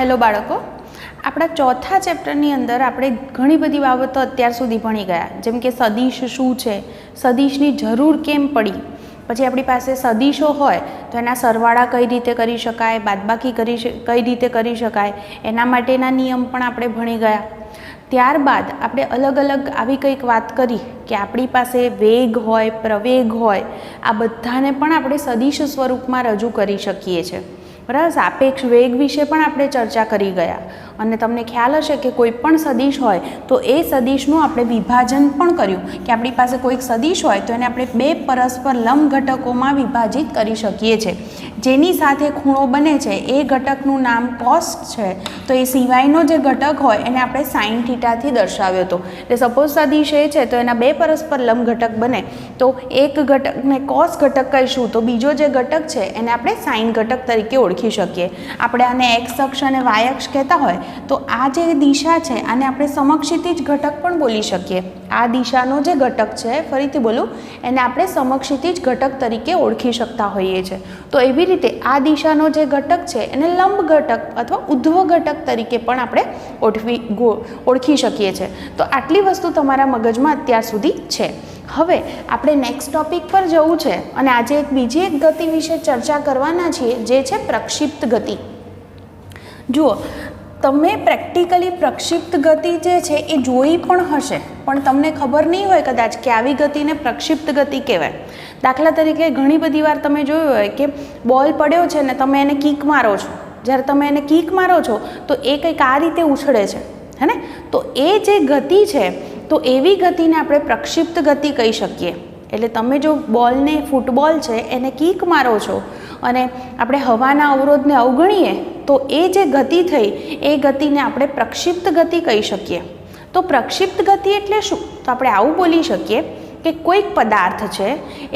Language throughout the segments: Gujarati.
हेलो बाळको, આપણા ચોથા ચેપ્ટરની અંદર આપણે ઘણી બધી બાબતો અત્યાર સુધી ભણી ગયા, જેમ કે સદિશ શું છે, સદિશની જરૂર કેમ પડી, પછી આપણી પાસે સદિશો હોય તો એના સરવાળા કઈ રીતે કરી શકાય, બાદબાકી કઈ રીતે કરી શકાય, એના માટેના નિયમ પણ આપણે ભણી ગયા। ત્યારબાદ આપણે અલગ અલગ આવી કંઈક વાત કરી કે આપણી પાસે વેગ હોય, પ્રવેગ હોય, આ બધાને પણ આપણે સદિશ સ્વરૂપમાં રજૂ કરી શકીએ છીએ। બરાબર, સાપેક્ષ વેગ વિશે પણ આપણે ચર્ચા કરી ગયા અને તમને ખ્યાલ હશે કે કોઈ પણ સદિશ હોય તો એ સદિશનું આપણે વિભાજન પણ કર્યું કે આપણી પાસે કોઈક સદિશ હોય તો એને આપણે બે પરસ્પર લંબ ઘટકોમાં વિભાજિત કરી શકીએ છીએ। જેની સાથે ખૂણો બને છે એ ઘટકનું નામ કોસ છે, તો એ સિવાયનો જે ઘટક હોય એને આપણે સાઇન થીટાથી દર્શાવ્યો હતો। એટલે સપોઝ સદિશ એ છે તો એના બે પરસ્પર લંબ ઘટક બને તો એક ઘટકને કોસ ઘટક કહીશું તો બીજો જે ઘટક છે એને આપણે સાઇન ઘટક તરીકે ઓળખી શકીએ। આપણે આને એક્સ અક્ષ અને વાય અક્ષ કહેતા હોય તો આ જે દિશા છે આને આપણે સમક્ષિતિજ ઘટક પણ બોલી શકીએ। આ દિશાનો જે ઘટક છે, ફરીથી બોલું, એને આપણે સમક્ષિતિજ ઘટક તરીકે ઓળખી શકતા હોઈએ છીએ। તો એવી રીતે આ દિશાનો જે ઘટક છે એને લંબ ઘટક અથવા ઉધ્વ ઘટક તરીકે પણ આપણે ઓળખી શકીએ છીએ। તો આટલી વસ્તુ તમારા મગજમાં અત્યાર સુધી છે। હવે આપણે નેક્સ્ટ ટોપિક પર જવું છે અને આજે બીજી એક ગતિ વિશે ચર્ચા કરવાના છીએ, જે છે પ્રક્ષિપ્ત ગતિ। જુઓ, તમે પ્રેક્ટિકલી પ્રક્ષિપ્ત ગતિ જે છે એ જોઈ પણ હશે, પણ તમને ખબર નહીં હોય કદાચ કે આવી ગતિને પ્રક્ષિપ્ત ગતિ કહેવાય। દાખલા તરીકે ઘણી બધી વાર તમે જોયું હોય કે બોલ પડ્યો છે ને તમે એને કિક મારો છો, જ્યારે તમે એને કિક મારો છો તો એ કંઈક આ રીતે ઉછળે છે, હે ને? તો એ જે ગતિ છે તો એવી ગતિને આપણે પ્રક્ષિપ્ત ગતિ કહી શકીએ। એટલે તમે જો બોલને, ફૂટબોલ છે એને કિક મારો છો અને આપણે હવાના અવરોધને અવગણીએ તો એ જે ગતિ થઈ એ ગતિને આપણે પ્રક્ષિપ્ત ગતિ કહી શકીએ। તો પ્રક્ષિપ્ત ગતિ એટલે શું? તો આપણે આવું બોલી શકીએ કે કોઈક પદાર્થ છે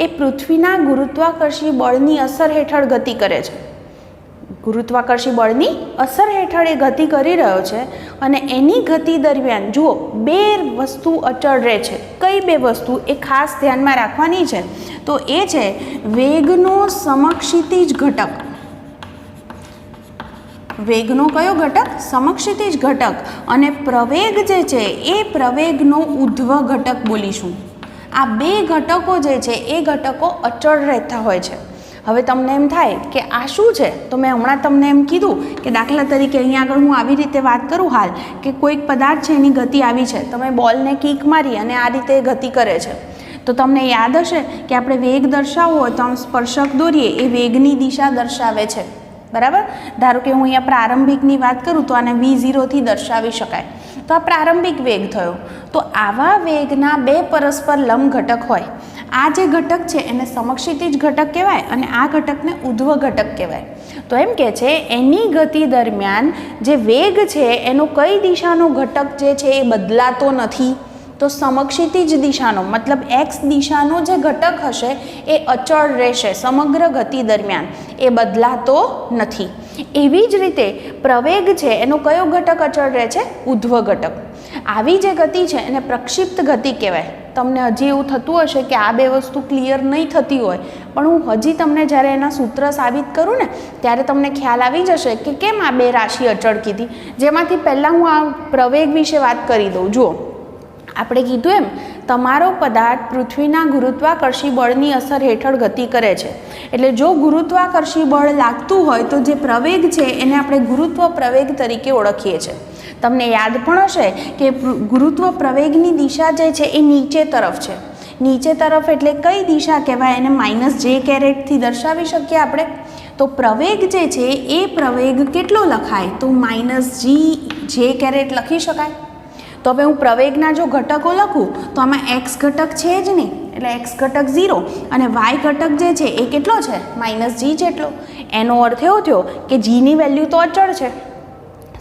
એ પૃથ્વીના ગુરુત્વાકર્ષી બળની અસર હેઠળ ગતિ કરે છે। ગુરુત્વાકર્ષી બળની અસર હેઠળ એ ગતિ કરી રહ્યો છે અને એની ગતિ દરમિયાન જુઓ બે વસ્તુ અચળ રહે છે। કઈ બે વસ્તુ એ ખાસ ધ્યાનમાં રાખવાની છે? તો એ છે વેગનો સમક્ષિતિજ ઘટક। વેગનો કયો ઘટક? સમક્ષિતિજ ઘટક। અને પ્રવેગ જે છે એ પ્રવેગનો ઉધ્વ ઘટક બોલીશું। આ બે ઘટકો જે છે એ ઘટકો અચળ રહેતા હોય છે। હવે તમને એમ થાય કે આ શું છે? તો મેં હમણાં તમને એમ કીધું કે દાખલા તરીકે અહીંયા આગળ હું આવી રીતે વાત કરું હાલ કે કોઈક પદાર્થ છે એની ગતિ આવી છે, તમે બોલને કિક મારી અને આ રીતે ગતિ કરે છે, તો તમને યાદ હશે કે આપણે વેગ દર્શાવવો હોય તો આમ સ્પર્શક દોરીએ એ વેગની દિશા દર્શાવે છે, બરાબર? ધારો કે હું અહીંયા પ્રારંભિકની વાત કરું તો આને V0થી દર્શાવી શકાય, તો આ પ્રારંભિક વેગ થયો। તો આવા વેગના બે પરસ્પર લંબ ઘટક હોય, આ જે ઘટક છે એને સમક્ષિતિજ ઘટક કહેવાય અને આ ઘટકને ઉધ્વ ઘટક કહેવાય। તો એમ કે છે એની ગતિ દરમિયાન જે વેગ છે એનો કઈ દિશાનો ઘટક જે છે એ બદલાતો નથી, તો સમક્ષિતિજ દિશાનો, મતલબ એક્સ દિશાનો જે ઘટક હશે એ અચળ રહેશે સમગ્ર ગતિ દરમિયાન, એ બદલાતો નથી। એવી જ રીતે પ્રવેગ છે એનો કયો ઘટક અચળ રહે છે? ઉધ્વ ઘટક। આવી જે ગતિ છે એને પ્રક્ષિપ્ત ગતિ કહેવાય। તમને હજી એવું થતું હશે કે આ બે વસ્તુ ક્લિયર નહીં થતી હોય, પણ હું હજી તમને જ્યારે એના સૂત્ર સાબિત કરું ને ત્યારે તમને ખ્યાલ આવી જશે કે કેમ આ બે રાશિ અચળ કીધી। જેમાંથી પહેલાં હું આ પ્રવેગ વિશે વાત કરી દઉં। જુઓ, આપણે કીધું એમ તમારો પદાર્થ પૃથ્વીના ગુરુત્વાકર્ષી બળની અસર હેઠળ ગતિ કરે છે, એટલે જો ગુરુત્વાકર્ષી બળ લાગતું હોય તો જે પ્રવેગ છે એને આપણે ગુરુત્વ પ્રવેગ તરીકે ઓળખીએ છીએ। તમને યાદ પણ હશે કે ગુરુત્વ પ્રવેગની દિશા જે છે એ નીચે તરફ છે। નીચે તરફ એટલે કઈ દિશા કહેવાય? એને -j∠થી દર્શાવી શકીએ આપણે। તો પ્રવેગ જે છે એ પ્રવેગ કેટલો લખાય? તો -j લખી શકાય। તો હવે હું પ્રવેગના જો ઘટકો લખું તો આમાં એક્સ ઘટક છે જ નહીં, એટલે એક્સ ઘટક 0 અને વાય ઘટક જે છે એ કેટલો છે? -g જેટલો। એનો અર્થ એવો થયો કે જીની વેલ્યુ તો અચળ છે,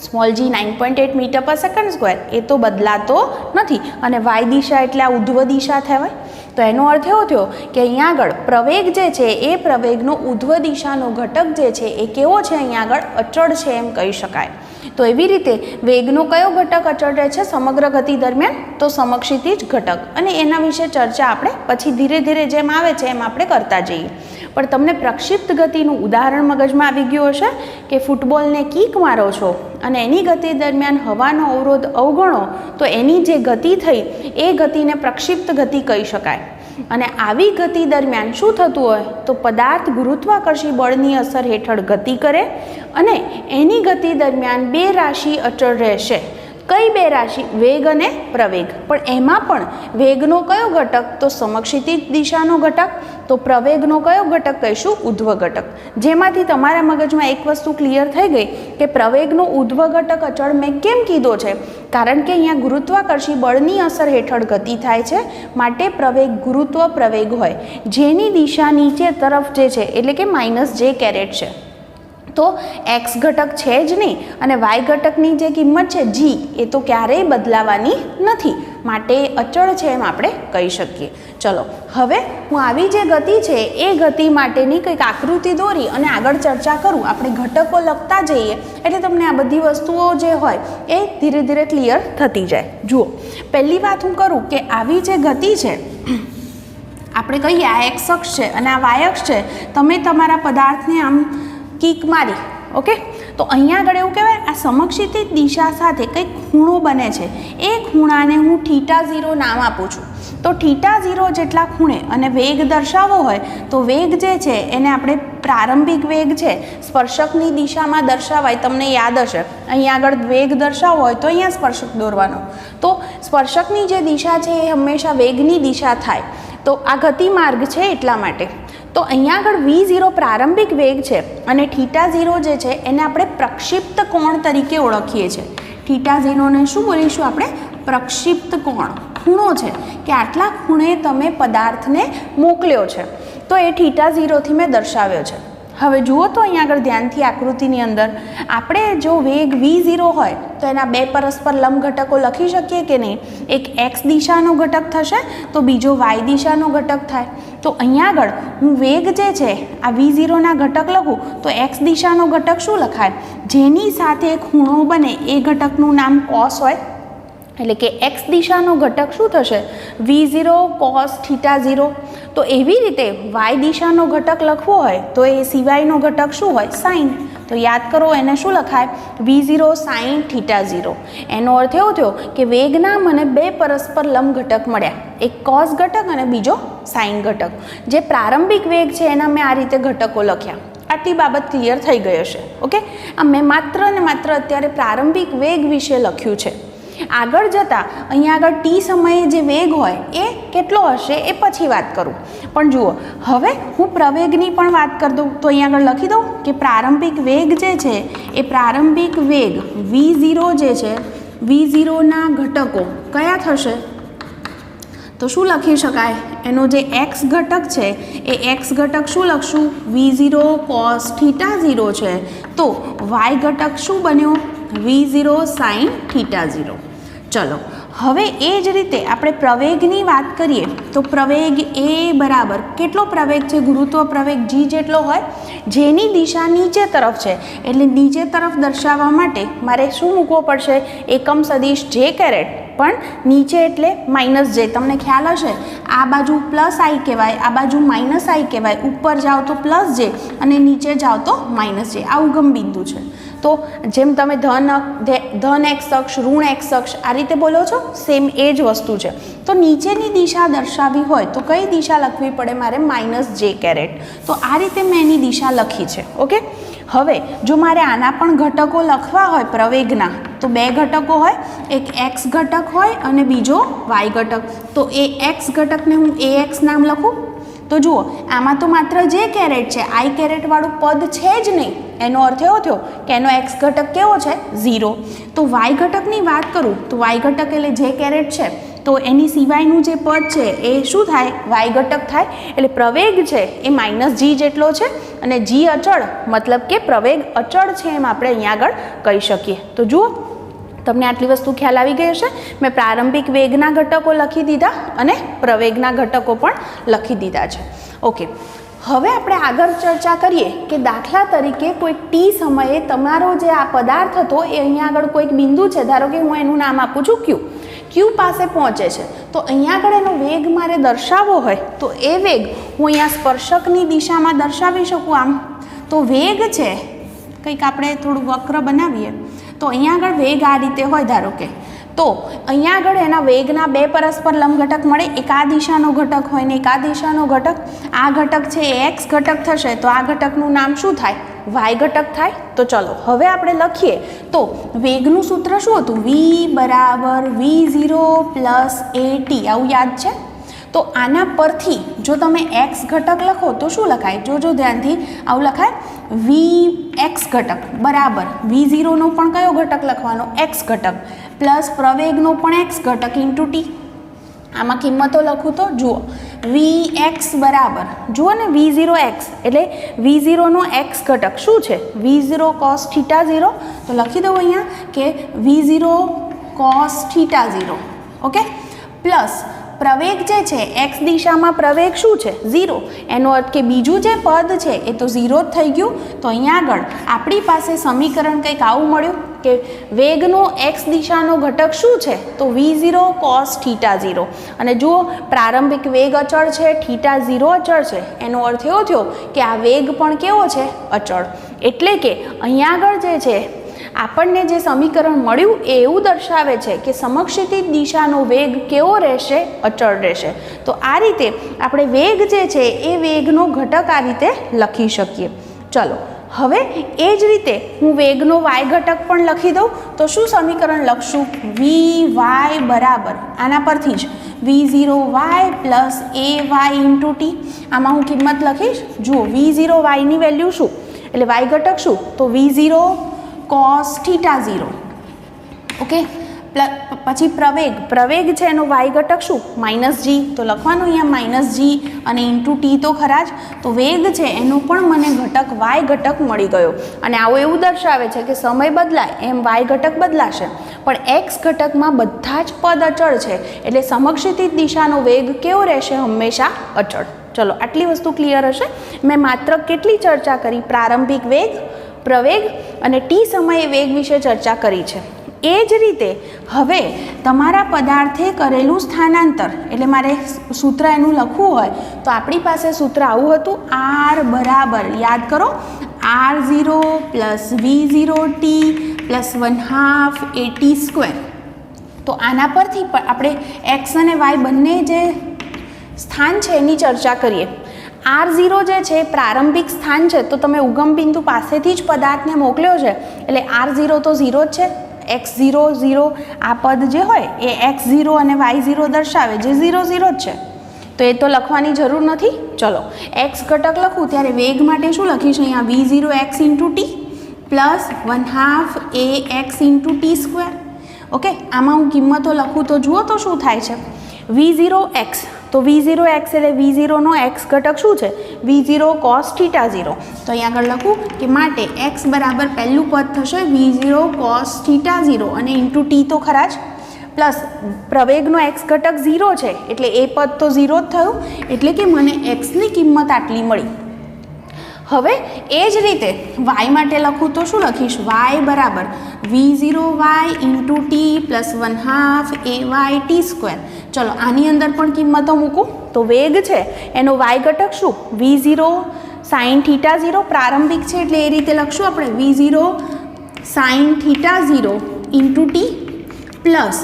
સ્મોલ g 9.8 મીટર/સેકન્ડ², એ તો બદલાતો નથી અને વાય દિશા એટલે આ ઉધ્વ દિશા થવાય। તો એનો અર્થ એવો થયો કે અહીંયા આગળ પ્રવેગ જે છે એ પ્રવેગનો ઉધ્વ દિશાનો ઘટક જે છે એ કેવો છે? અહીંયા આગળ અચળ છે એમ કહી શકાય। તો એવી રીતે વેગનો કયો ઘટક અચળ રહે છે સમગ્ર ગતિ દરમિયાન? તો સમક્ષિતિજ ઘટક. અને એના વિશે ચર્ચા આપણે પછી ધીરે ધીરે જેમ આવે છે એમ આપણે કરતા જઈએ. પણ તમને પ્રક્ષિપ્ત ગતિનું ઉદાહરણ મગજમાં આવી ગયું હશે કે ફૂટબોલને કિક મારો છો અને એની ગતિ દરમિયાન હવાનો અવરોધ અવગણો તો એની જે ગતિ થઈ એ ગતિને પ્રક્ષિપ્ત ગતિ કહી શકાય. અને આવી ગતિ દરમિયાન શું થતું હોય તો પદાર્થ ગુરુત્વાકર્ષી બળની અસર હેઠળ ગતિ કરે અને એની ગતિ દરમિયાન બે રાશિ અચળ રહેશે. કઈ બે રાશિ? વેગ અને પ્રવેગ. પણ એમાં પણ વેગનો કયો ઘટક? તો સમક્ષિતિજ દિશાનો ઘટક. તો પ્રવેગનો કયો ઘટક કહીશું? ઉધ્વ ઘટક. જેમાંથી તમારા મગજમાં એક વસ્તુ ક્લિયર થઈ ગઈ કે પ્રવેગનો ઉધ્વ ઘટક અચળ મેં કેમ કીધો છે? કારણ કે અહીંયા ગુરુત્વાકર્ષી બળની અસર હેઠળ ગતિ થાય છે, માટે પ્રવેગ ગુરુત્વ પ્રવેગ હોય, જેની દિશા નીચે તરફ જે છે એટલે કે -j કેરેટ છે. તો એક્સ ઘટક છે જ નહીં અને વાય ઘટકની જે કિંમત છે જી એ તો ક્યારેય બદલાવાની નથી, માટે અચળ છે એમ આપણે કહી શકીએ. ચલો હવે હું આવી જે ગતિ છે એ ગતિ માટેની કંઈક આકૃતિ દોરી અને આગળ ચર્ચા કરું. આપણે ઘટકો લખતા જઈએ એટલે તમને આ બધી વસ્તુઓ જે હોય એ ધીરે ધીરે ક્લિયર થતી જાય. જુઓ, પહેલી વાત હું કરું કે આવી જે ગતિ છે આપણે કહીએ આ એક્સ અક્ષ છે અને આ વાય અક્ષ છે. તમે તમારા પદાર્થને આમ કિક મારી, ઓકે, તો અહીંયા આગળ એવું કહેવાય આ સમક્ષિતિજ દિશા સાથે કંઈક ખૂણો બને છે. એ ખૂણાને હું θ0 નામ આપું છું. તો θ0 જેટલા ખૂણે અને વેગ દર્શાવવો હોય તો વેગ જે છે એને આપણે પ્રારંભિક વેગ છે સ્પર્શકની દિશામાં દર્શાવાય. તમને યાદ હશે અહીંયા આગળ વેગ દર્શાવવો હોય તો અહીંયા સ્પર્શક દોરવાનો. તો સ્પર્શકની જે દિશા છે એ હંમેશા વેગની દિશા થાય. તો આ ગતિ માર્ગ છે એટલા માટે. તો અહીંયા આગળ v0 પ્રારંભિક વેગ છે અને θ0 જે છે એને આપણે પ્રક્ષિપ્ત કોણ તરીકે ઓળખીએ છીએ. θ0ને શું બોલીશું આપણે? પ્રક્ષિપ્ત કોણ. ખૂણો છે કે આટલા ખૂણે તમે પદાર્થને મોકલ્યો છે, તો એ θ0 થી મેં દર્શાવ્યો છે. હવે જુઓ તો અહીંયા આગળ ધ્યાનથી આકૃતિની અંદર આપણે જો વેગ v0 હોય તો એના બે પરસ્પર લંબ ઘટકો લખી શકીએ કે નહીં? એક x દિશાનો ઘટક થશે તો બીજો y દિશાનો ઘટક થાય. તો અહીંયા આગળ હું વેગ જે છે આ v0ના ઘટક લખું તો x દિશાનો ઘટક શું લખાય? જેની સાથે ખૂણો બને એ ઘટકનું નામ cos હોય. એટલે કે x દિશાનો ઘટક શું થશે? v0 cos θ0. તો એવી રીતે y દિશાનો ઘટક લખવો હોય તો એ સિવાયનો ઘટક શું હોય? sin. તો યાદ કરો એને શું લખાય? v0 sin θ0. એનો અર્થ એવો થયો કે વેગના મને બે પરસ્પર લંબ ઘટક મળ્યા, એક cos ઘટક અને બીજો sin ઘટક. જે પ્રારંભિક વેગ છે એના મેં આ રીતે ઘટકો લખ્યા. આટલી બાબત ક્લિયર થઈ ગઈ હશે, ઓકે. આ મેં માત્ર ને માત્ર અત્યારે પ્રારંભિક વેગ વિશે લખ્યું છે. આગળ જતાં અહીંયા આગળ ટી સમયે જે વેગ હોય એ કેટલો હશે એ પછી વાત કરું. પણ જુઓ, હવે હું પ્રવેગની પણ વાત કરી દઉં તો અહીંયા આગળ લખી દઉં કે પ્રારંભિક વેગ જે છે એ પ્રારંભિક વેગ v0 જે છે v0ના ઘટકો કયા થશે? તો શું લખી શકાય? એનો જે x ઘટક છે એ x ઘટક શું લખશું? v0 cos θ0 છે. તો y ઘટક શું બન્યો? v0 sin θ0. ચલો હવે એ જ રીતે આપણે પ્રવેગની વાત કરીએ તો પ્રવેગ એ બરાબર કેટલો પ્રવેગ છે? ગુરુત્વ પ્રવેગ g જેટલો હોય, જેની દિશા નીચે તરફ છે. એટલે નીચે તરફ દર્શાવવા માટે મારે શું મૂકવો પડશે? એકમ સદિશ j કેરેટ. પણ નીચે એટલે -j. તમને ખ્યાલ હશે આ બાજુ +i કહેવાય, આ બાજુ -i કહેવાય. ઉપર જાઓ તો +j અને નીચે જાઓ તો -j. આ ઉગમ બિંદુ છે. તો જેમ તમે ધન x અક્ષ, ઋણ x અક્ષ આ રીતે બોલો છો, સેમ એ જ વસ્તુ છે. તો નીચેની દિશા દર્શાવવી હોય તો કઈ દિશા લખવી પડે મારે? -j caret. તો આ રીતે મેં એની દિશા લખી છે, ઓકે. હવે જો મારે આના પણ ઘટકો લખવા હોય પ્રવેગના તો બે ઘટકો હોય, એક x ઘટક હોય અને બીજો y ઘટક. તો એ x ઘટકને હું ax નામ લખું. તો જુઓ આમાં તો માત્ર j કેરેટ છે, i કેરેટ વાળું પદ છે જ નહીં. એનો અર્થ એવો થયો કે એનો x ઘટક કેવો છે? 0. તો y ઘટકની વાત કરું તો y ઘટક એટલે j કેરેટ છે, તો એની સિવાયનું જે પદ છે એ શું થાય? y ઘટક થાય. એટલે પ્રવેગ છે એ -g જેટલો છે અને g અચળ, મતલબ કે પ્રવેગ અચળ છે એમ આપણે અહીંયા આગળ કહી શકીએ. તો જુઓ તમને આટલી વસ્તુ ખ્યાલ આવી ગઈ હશે. મેં પ્રારંભિક વેગના ઘટકો લખી દીધા અને પ્રવેગના ઘટકો પણ લખી દીધા છે, ઓકે. હવે આપણે આગળ ચર્ચા કરીએ કે દાખલા તરીકે કોઈક ટી સમયે તમારો જે આ પદાર્થ હતો એ અહીંયા આગળ કોઈક બિંદુ છે, ધારો કે હું એનું નામ આપું છું ક્યુ. ક્યુ પાસે પહોંચે છે તો અહીંયા આગળ એનો વેગ મારે દર્શાવવો હોય તો એ વેગ હું અહીંયા સ્પર્શકની દિશામાં દર્શાવી શકું. આમ તો વેગ છે કંઈક આપણે થોડું વક્ર બનાવીએ તો અહીંયા આગળ વેગ આ રીતે હોય ધારો કે, તો અહીંયા આગળ એના વેગના બે પરસ્પર લંબ ઘટક મળે. એક આ દિશાનો ઘટક હોય ને એક આ દિશાનો ઘટક. આ ઘટક છે એ એક્સ ઘટક થશે તો આ ઘટકનું નામ શું થાય? વાય ઘટક થાય. તો ચલો હવે આપણે લખીએ તો વેગનું સૂત્ર શું હતું? વી બરાબર v0 પ્લસ at. આવું યાદ છે? તો આના પરથી જો તમે એક્સ ઘટક લખો તો શું લખાય? જોજો ધ્યાનથી, આવું લખાય વી એક્સ ઘટક બરાબર v0નો પણ કયો ઘટક લખવાનો? એક્સ ઘટક પ્લસ પ્રવેગનો પણ એક્સ ઘટક ઇન્ટુ ટી. આમાં કિંમતો લખું તો જુઓ વી એક્સ બરાબર, જુઓ ને v0 એક્સ એટલે v0નો એક્સ ઘટક શું છે? v0 cos theta 0. તો લખી દઉં અહીંયા કે v0 cos theta 0. Okay, plus પ્રવેગ જે છે એક્સ દિશામાં પ્રવેગ શું છે? 0. એનો અર્થ કે બીજું જે પદ છે એ તો 0 જ થઈ ગયું. તો અહીંયા આગળ આપણી પાસે સમીકરણ કંઈક આવું મળ્યું કે વેગનો એક્સ દિશાનો ઘટક શું છે? તો v0 cos થીટા 0. અને જુઓ પ્રારંભિક વેગ અચળ છે, થીટા 0 અચળ છે. એનો અર્થ એવો થયો કે આ વેગ પણ કેવો છે? અચળ. એટલે કે અહીંયા આગળ જે છે આપણને જે સમીકરણ મળ્યું એ એવું દર્શાવે છે કે સમક્ષિતિજ દિશાનો વેગ કેવો રહેશે? અચળ રહેશે. તો આ રીતે આપણે વેગ જે છે એ વેગનો ઘટક આ રીતે લખી શકીએ. ચલો હવે એ જ રીતે હું વેગનો વાય ઘટક પણ લખી દઉં તો શું સમીકરણ લખશું? વી વાય બરાબર આના પરથી જ v0 Y plus A Y into T. આમાં હું કિંમત લખીશ. જુઓ v0 વાયની વેલ્યુ શું એટલે વાય ઘટક શું? તો v0 cos થીટા 0. ઓકે, પછી પ્રવેગ છે એનો વાય ઘટક શું? માઇનસ જી. તો લખવાનું અહીંયા માઇનસ જી અને ઇન્ટુ ટી તો ખરા જ. તો વેગ છે એનો પણ મને ઘટક વાય ઘટક મળી ગયો. અને આવું એવું દર્શાવે છે કે સમય બદલાય એમ વાય ઘટક બદલાશે, પણ એક્સ ઘટકમાં બધા જ પદ અચળ છે એટલે સમક્ષિતિજ દિશાનો વેગ કેવો રહેશે? હંમેશા અચળ. ચલો આટલી વસ્તુ ક્લિયર હશે. મેં માત્ર કેટલી ચર્ચા કરી? પ્રારંભિક વેગ, પ્રવેગ અને ટી સમયે વેગ વિશે ચર્ચા કરી છે. એ જ રીતે હવે તમારા પદાર્થે કરેલું સ્થાનાંતર એટલે મારે સૂત્ર એનું લખવું હોય તો આપણી પાસે સૂત્ર આવું હતું. આર બરાબર યાદ કરો r0 plus v0 T plus 1/2 at². તો આના પરથી પણ આપણે એક્સ અને વાય બંને જે સ્થાન છે એની ચર્ચા કરીએ. r0 જે છે પ્રારંભિક સ્થાન છે તો તમે ઉગમ બિંદુ પાસેથી જ પદાર્થને મોકલ્યો છે એટલે r0 તો 0 જ છે. x0 0 આ પદ જે હોય એ x0 અને y0 દર્શાવે જે 0 0 જ છે. તો એ તો લખવાની જરૂર નથી. ચલો એક્સ ઘટક લખું ત્યારે વેગ માટે શું લખીશ? અહીંયા v0 x into T plus 1/2 ax into t². Okay, આમાં હું કિંમતો લખું તો જુઓ તો શું થાય છે? v0 x તો v0 x એટલે v0નો x ઘટક શું છે? v0 cos theta 0. તો અહીં આગળ લખું કે માટે x બરાબર પહેલું પદ થશે v0 cos થીટા 0 અને ઇન્ટુ ટી તો ખરા જ, પ્લસ પ્રવેગનો x ઘટક 0 છે એટલે એ પદ તો 0 જ થયું એટલે કે મને xની કિંમત આટલી મળી. હવે એ જ રીતે y માટે લખું તો શું લખીશ? y બરાબર v0y into T plus 1/2 ay t². ચલો આની અંદર પણ કિંમતો મૂકું તો વેગ છે એનો y ઘટક શું? v0 sin થીટા 0 પ્રારંભિક છે એટલે એ રીતે લખશું આપણે v0 sin theta 0 into T plus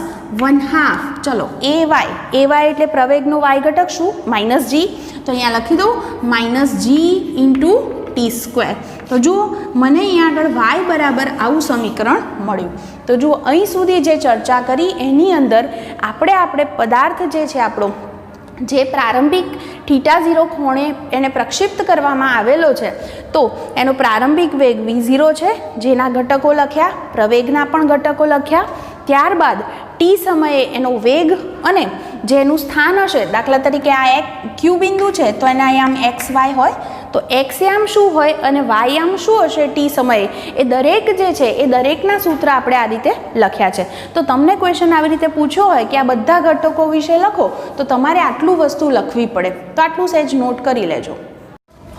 1/2 ચલો ay એટલે પ્રવેગનો y ઘટક શું? માઇનસ જી. તો અહીંયા લખી દઉં માઇનસ જી ઇન્ટુ t². તો જુઓ મને અહીંયા આગળ y બરાબર આવું સમીકરણ મળ્યું. તો જુઓ અહીં સુધી જે ચર્ચા કરી એની અંદર આપણે પદાર્થ જે છે આપણો જે પ્રારંભિક થીટા 0 ખૂણે એને પ્રક્ષિપ્ત કરવામાં આવેલો છે તો એનો પ્રારંભિક વેગ v0 છે જેના ઘટકો લખ્યા, પ્રવેગના પણ ઘટકો લખ્યા. ત્યારબાદ ટી સમયે એનો વેગ અને જેનું સ્થાન હશે, દાખલા તરીકે આ એક ક્યુ બિંદુ છે તો એના આમ એક્સ વાય હોય તો એક્સ આમ શું હોય અને વાય આમ શું હશે ટી સમયે, એ દરેક જે છે એ દરેકના સૂત્ર આપણે આ રીતે લખ્યા છે. તો તમને ક્વેશ્ચન આવી રીતે પૂછ્યો હોય કે આ બધા ઘટકો વિશે લખો તો તમારે આટલું વસ્તુ લખવી પડે, તો આટલું સહેજ નોટ કરી લેજો.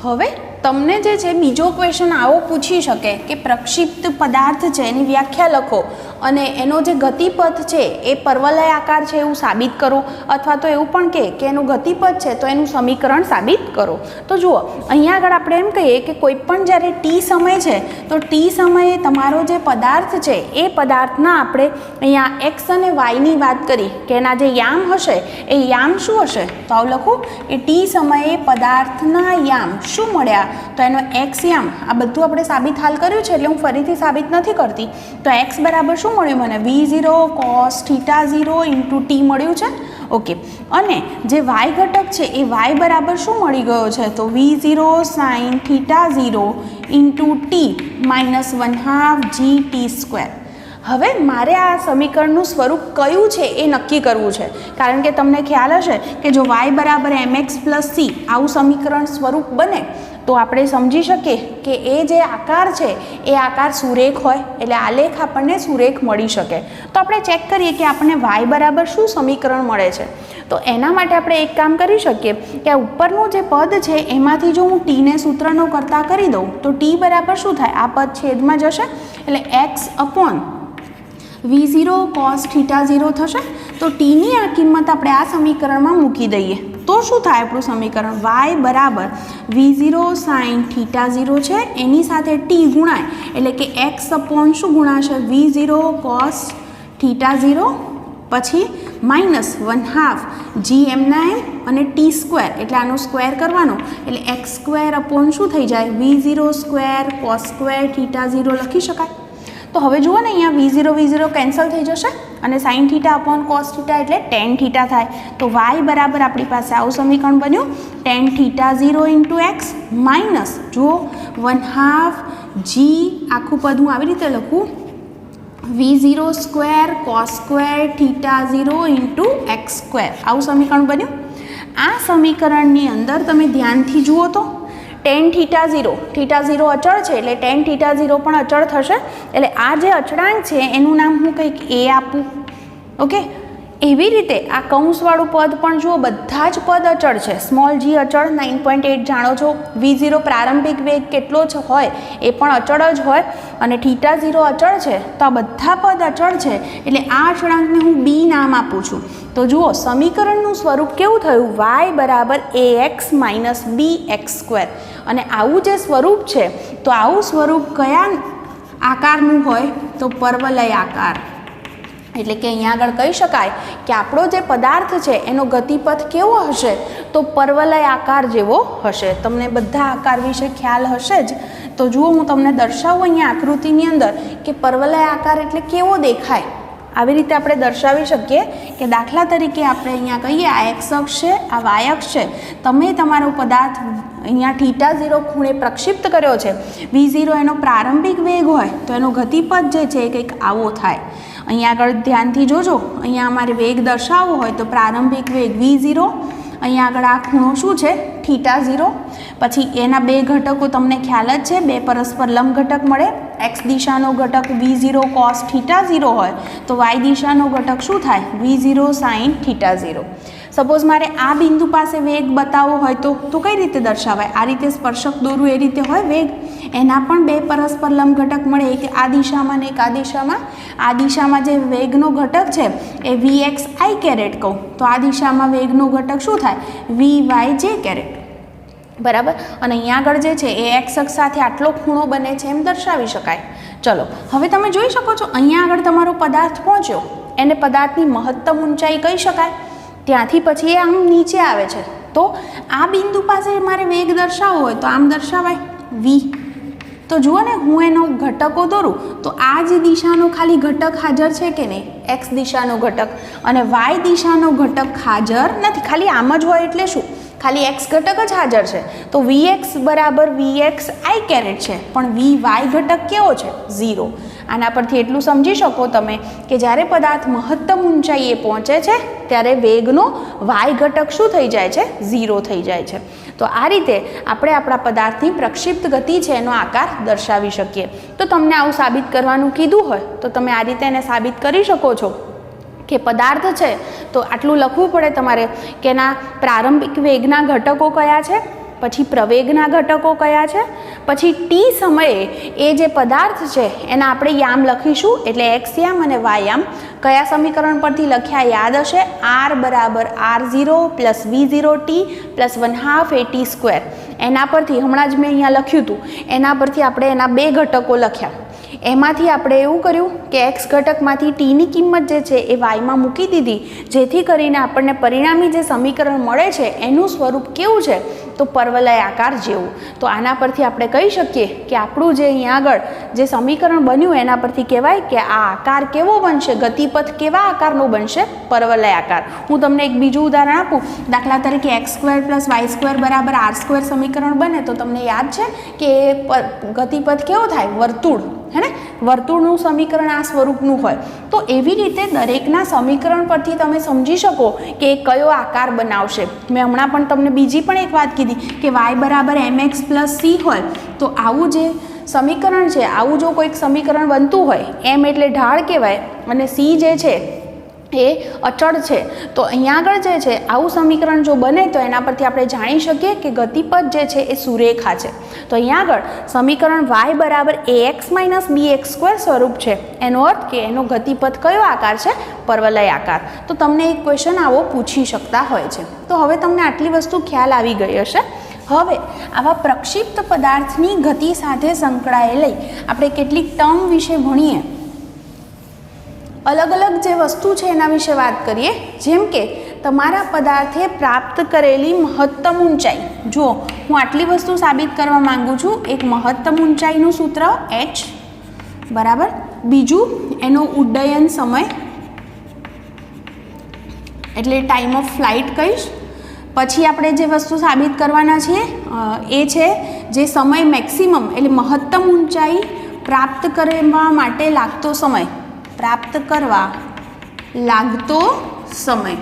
હવે તમને જે છે બીજો ક્વેશ્ચન આવો પૂછી શકે કે પ્રક્ષિપ્ત પદાર્થ છે એની વ્યાખ્યા લખો અને એનો જે ગતિપથ છે એ પરવલય આકાર છે એવું સાબિત કરો, અથવા તો એવું પણ કે એનું ગતિપથ છે તો એનું સમીકરણ સાબિત કરો. તો જુઓ અહીંયા આગળ આપણે એમ કહીએ કે કોઈ પણ જ્યારે ટી સમય છે તો ટી સમયે તમારો જે પદાર્થ છે એ પદાર્થના આપણે અહીંયા એક્સ અને વાયની વાત કરી કે એના જે યામ હશે એ યામ શું હશે, તો આવું લખું કે ટી સમયે પદાર્થના યામ શું મળ્યા, તો એનો એક્સ યામ. આ બધું આપણે સાબિત હાલ કર્યું છે એટલે હું ફરીથી સાબિત નથી કરતી. તો એક્સ બરાબર શું મળ્યું મને, V0 cos θ0 ઇન્ટુ ટી મળ્યું છે. ઓકે, અને જે વાય ઘટક છે એ વાય બરાબર શું મળી ગયો છે, તો V0 sin θ0 into T minus 1/2 GT². હવે મારે આ સમીકરણનું સ્વરૂપ કયું છે એ નક્કી કરવું છે, કારણ કે તમને ખ્યાલ હશે કે જો y બરાબર mx પ્લસ c આવું સમીકરણ સ્વરૂપ બને તો આપણે સમજી શકીએ કે એ જે આકાર છે એ આકાર સુરેખ હોય, એટલે આલેખ આપણને સુરેખ મળી શકે. તો આપણે ચેક કરીએ કે આપણને y બરાબર શું સમીકરણ મળે છે. તો એના માટે આપણે એક કામ કરી શકીએ કે આ ઉપરનું જે પદ છે એમાંથી જો હું ટીને સૂત્રનો કરતા કરી દઉં તો ટી બરાબર શું થાય, આ પદ છેદમાં જશે એટલે x અપોન V0 cos θ0 થશે. તો ટીની આ કિંમત આપણે આ સમીકરણમાં મૂકી દઈએ તો શું થાય આપણું સમીકરણ, y બરાબર V0 sin θ0 છે એની સાથે ટી ગુણાય એટલે કે x અપોન શું ગુણાશે, V0 cos θ0 પછી માઇનસ 1/2 g એમના એમ અને t² એટલે આનો સ્ક્વેર કરવાનો એટલે x² અપોન શું થઈ જાય, V0² cos² θ0 લખી શકાય. તો હવે જુઓ ને અહીંયા V0 કેન્સલ થઈ જશે અને sin θ અપોન cos θ એટલે tan θ થાય. તો y બરાબર આપણી પાસે આવું સમીકરણ બન્યું tan θ0 ઇન્ટુ એક્સ માઇનસ જુઓ 1/2 g આખું પદ હું આવી રીતે લખું V0² cos² θ0 ઇન્ટુ x². આવું સમીકરણ બન્યું. આ સમીકરણની અંદર તમે ધ્યાનથી જુઓ તો tan θ0 અચળ છે એટલે tan θ0 પણ અચળ થશે. એટલે આ જે અચળાંક છે એનું નામ હું કંઈક a આપું. ઓકે, એવી રીતે આ કૌંસવાળું પદ પણ જુઓ બધા જ પદ અચળ છે. સ્મોલ g અચળ 9.8 જાણો છો, V0 પ્રારંભિક વેગ કેટલો જ હોય એ પણ અચળ જ હોય અને θ0 અચળ છે તો આ બધા પદ અચળ છે એટલે આ અચળાંકને હું b નામ આપું છું. તો જુઓ સમીકરણનું સ્વરૂપ કેવું થયું, y બરાબર ax માઇનસ bx². અને આવું જે સ્વરૂપ છે તો આવું સ્વરૂપ કયા આકારનું હોય, તો પરવલય આકાર. એટલે કે અહીંયા આગળ કહી શકાય કે આપણો જે પદાર્થ છે એનો ગતિપથ કેવો હશે, તો પરવલય આકાર જેવો હશે. તમને બધા આકાર વિશે ખ્યાલ હશે જ. તો જુઓ હું તમને દર્શાવું અહીંયા આકૃતિની અંદર કે પરવલય આકાર એટલે કેવો દેખાય. આવી રીતે આપણે દર્શાવી શકીએ કે દાખલા તરીકે આપણે અહીંયા કહીએ આ એક્સ અક્ષ છે, આ વાય અક્ષ છે, તમે તમારો પદાર્થ અહીંયા θ0 ખૂણે પ્રક્ષિપ્ત કર્યો છે, V0 એનો પ્રારંભિક વેગ હોય તો એનો ગતિપથ જે છે એ કંઈક આવો થાય. અહીંયા આગળ ધ્યાનથી જોજો, અહીંયા અમારે વેગ દર્શાવવો હોય તો પ્રારંભિક વેગ V0, અહીંયા આગળ આ ખૂણો શું છે θ0, પછી એના બે ઘટકો તમને ખ્યાલ જ છે, બે પરસ્પર લંબ ઘટક મળે. x દિશાનો ઘટક V0 cos θ0 હોય તો y દિશાનો ઘટક શું થાય, V0 sin θ0. સપોઝ મારે આ બિંદુ પાસે વેગ બતાવવો હોય તો કઈ રીતે દર્શાવાય, આ રીતે સ્પર્શક દોરું એ રીતે હોય વેગ, એના પણ બે પરસ્પર લંબ ઘટક મળે, એક આ દિશામાં ને એક આ દિશામાં. આ દિશામાં જે વેગનો ઘટક છે એ Vxi કહું તો આ દિશામાં વેગનો ઘટક શું થાય, Vyj. બરાબર. અને અહીંયા આગળ જે છે એ એક્સ અક્ષ સાથે આટલો ખૂણો બને છે એમ દર્શાવી શકાય. ચલો હવે તમે જોઈ શકો છો અહીંયા આગળ તમારો પદાર્થ પહોંચ્યો, એને પદાર્થની મહત્તમ ઊંચાઈ કહી શકાય. ત્યાંથી પછી એ આમ નીચે આવે છે તો આ બિંદુ પાસે મારે વેગ દર્શાવવો હોય તો આમ દર્શાવાય v. તો જુઓ ને હું એનો ઘટકો દોરું તો આ જ દિશાનો ખાલી ઘટક હાજર છે કે નહીં, એક્સ દિશાનો ઘટક, અને વાય દિશાનો ઘટક હાજર નથી. ખાલી આમ જ હોય એટલે શું, ખાલી એક્સ ઘટક જ હાજર છે તો Vx બરાબર Vxi છે, પણ Vy ઘટક કેવો છે 0. આના પરથી એટલું સમજી શકો તમે કે જ્યારે પદાર્થ મહત્તમ ઊંચાઈએ પહોંચે છે ત્યારે વેગનો y ઘટક શું થઈ જાય છે, 0 થઈ જાય છે. તો આ રીતે આપણે આપણા પદાર્થની પ્રક્ષિપ્ત ગતિ છે એનો આકાર દર્શાવી શકીએ. તો તમને આવું સાબિત કરવાનું કીધું હોય તો તમે આ રીતે એને સાબિત કરી શકો છો કે પદાર્થ છે તો આટલું લખવું પડે તમારે કે એના પ્રારંભિક વેગના ઘટકો કયા છે, પછી પ્રવેગના ઘટકો કયા છે, પછી ટી સમયે એ જે પદાર્થ છે એના આપણે યામ લખીશું, એટલે એક્સ યામ અને વાય યામ. કયા સમીકરણ પરથી લખ્યા યાદ હશે? આર બરાબર R0 plus V0 T plus 1/2 AT². એના પરથી હમણાં જ મેં અહીંયા લખ્યું હતું, એના પરથી આપણે એના બે ઘટકો લખ્યા. એમાંથી આપણે એવું કર્યું કે એક્સ ઘટકમાંથી ટીની કિંમત જે છે એ વાયમાં મૂકી દીધી, જેથી કરીને આપણને પરિણામી જે સમીકરણ મળે છે એનું સ્વરૂપ કેવું છે? તો પરવલય આકાર જેવું. તો આના પરથી આપણે કહી શકીએ કે આપણું જે અહીંયા આગળ જે સમીકરણ બન્યું એના પરથી કહેવાય કે આ આકાર કેવો બનશે, ગતિપથ કેવા આકારનો બનશે? પરવલય આકાર. હું તમને એક બીજું ઉદાહરણ આપું. દાખલા તરીકે x² + y² બરાબર r² સમીકરણ બને તો તમને યાદ છે કે ગતિપથ કેવો થાય? વર્તુળ, હે ને? વર્તુળનું સમીકરણ આ સ્વરૂપનું હોય. તો એવી રીતે દરેકના સમીકરણ પરથી તમે સમજી શકો કે કયો આકાર બનાવશે. મેં હમણાં પણ તમને બીજી પણ એક વાત કીધી કે y બરાબર mx + c હોય તો આવું જે સમીકરણ છે, આવું જો કોઈક સમીકરણ બનતું હોય, m એટલે ઢાળ કહેવાય અને c જે છે એ અચળ છે, તો અહીંયા આગળ જે છે આવું સમીકરણ જો બને તો એના પરથી આપણે જાણી શકીએ કે ગતિપથ જે છે એ સુરેખા છે. તો અહીંયા આગળ સમીકરણ y બરાબર ax - bx² સ્વરૂપ છે. એનો અર્થ કે એનો ગતિપથ કયો આકાર છે? પરવલય આકાર. તો તમને એક ક્વેશ્ચન આવો પૂછી શકતા હોય છે. તો હવે તમને આટલી વસ્તુ ખ્યાલ આવી ગઈ હશે. હવે આવા પ્રક્ષિપ્ત પદાર્થની ગતિ સાથે સંકળાયેલી આપણે કેટલીક ટર્મ વિશે ભણીએ. અલગ અલગ જે વસ્તુ છે એના વિશે વાત કરીએ. જેમ કે તમારા પદાર્થે પ્રાપ્ત કરેલી મહત્તમ ઊંચાઈ. જુઓ, હું આટલી વસ્તુ સાબિત કરવા માંગુ છું. એક મહત્તમ ઊંચાઈનું સૂત્ર h બરાબર, બીજું એનો ઉડ્ડયન સમય એટલે ટાઈમ ઓફ ફ્લાઇટ કહીશ. પછી આપણે જે વસ્તુ સાબિત કરવાના છીએ એ છે જે સમય મેક્સિમમ એટલે મહત્તમ ઊંચાઈ પ્રાપ્ત કરવા માટે લાગતો સમય, પ્રાપ્ત કરવા લાગતો સમય,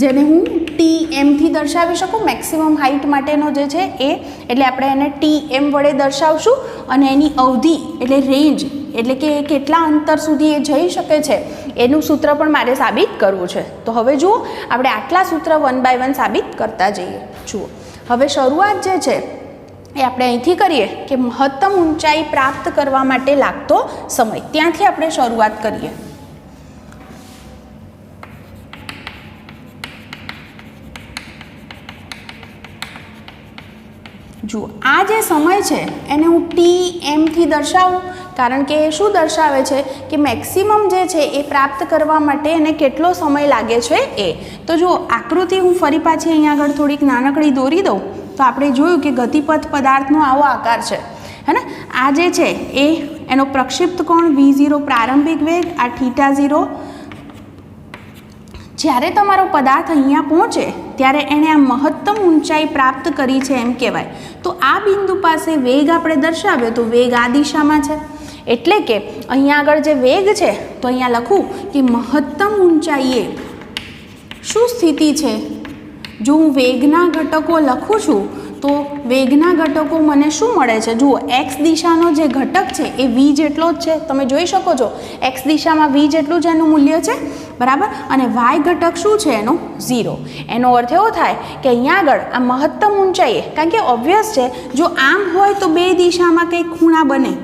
જેને હું TM થી દર્શાવી શકું. મેક્સિમમ હાઇટ માટેનો જે છે એ, એટલે આપણે એને TM વડે દર્શાવશું. અને એની અવધિ એટલે રેન્જ, એટલે કે કેટલા અંતર સુધી એ જઈ શકે છે એનું સૂત્ર પણ મારે સાબિત કરવું છે. તો હવે જુઓ, આપણે આટલા સૂત્ર 1 by 1 સાબિત કરતા જઈએ. જુઓ, હવે શરૂઆત જે છે એ આપણે અહીંથી કરીએ કે મહત્તમ ઊંચાઈ પ્રાપ્ત કરવા માટે લાગતો સમય, ત્યાંથી આપણે શરૂઆત કરીએ. જુઓ, આ જે સમય છે એને હું TM થી દર્શાવું, કારણ કે એ શું દર્શાવે છે કે મેક્સિમમ જે છે એ પ્રાપ્ત કરવા માટે એને કેટલો સમય લાગે છે એ. તો જુઓ, આકૃતિ હું ફરી પાછી અહીંયા આગળ થોડીક નાનકડી દોરી દઉં તો આપણે જોયું કે ગતિપથ પદાર્થનો આવો આકાર છે, હે ને? આ જે છે એ એનો પ્રક્ષિપ્ત કોણ V0 પ્રારંભિક વેગ, આ θ0. જ્યારે તમારો પદાર્થ અહીંયા પહોંચે ત્યારે એણે આ મહત્તમ ઊંચાઈ પ્રાપ્ત કરી છે એમ કહેવાય. તો આ બિંદુ પાસે વેગ આપણે દર્શાવ્યો તો વેગ આ દિશામાં છે, એટલે કે અહીંયા આગળ જે વેગ છે તો અહીંયા લખું કે મહત્તમ ઊંચાઈએ શું સ્થિતિ છે. જો હું વેગના ઘટકો લખું છું તો વેગના ઘટકો મને શું મળે છે? જુઓ, એક્સ દિશાનો જે ઘટક છે એ v જેટલો જ છે, તમે જોઈ શકો છો. એક્સ દિશામાં v જેટલું જ એનું મૂલ્ય છે, બરાબર. અને વાય ઘટક શું છે એનો? 0. એનો અર્થ એવો થાય કે અહીંયા આગળ આ મહત્તમ ઊંચાઈએ, કારણ કે ઓબ્વિયસ છે જો આમ હોય તો બે દિશામાં કંઈક ખૂણા બને,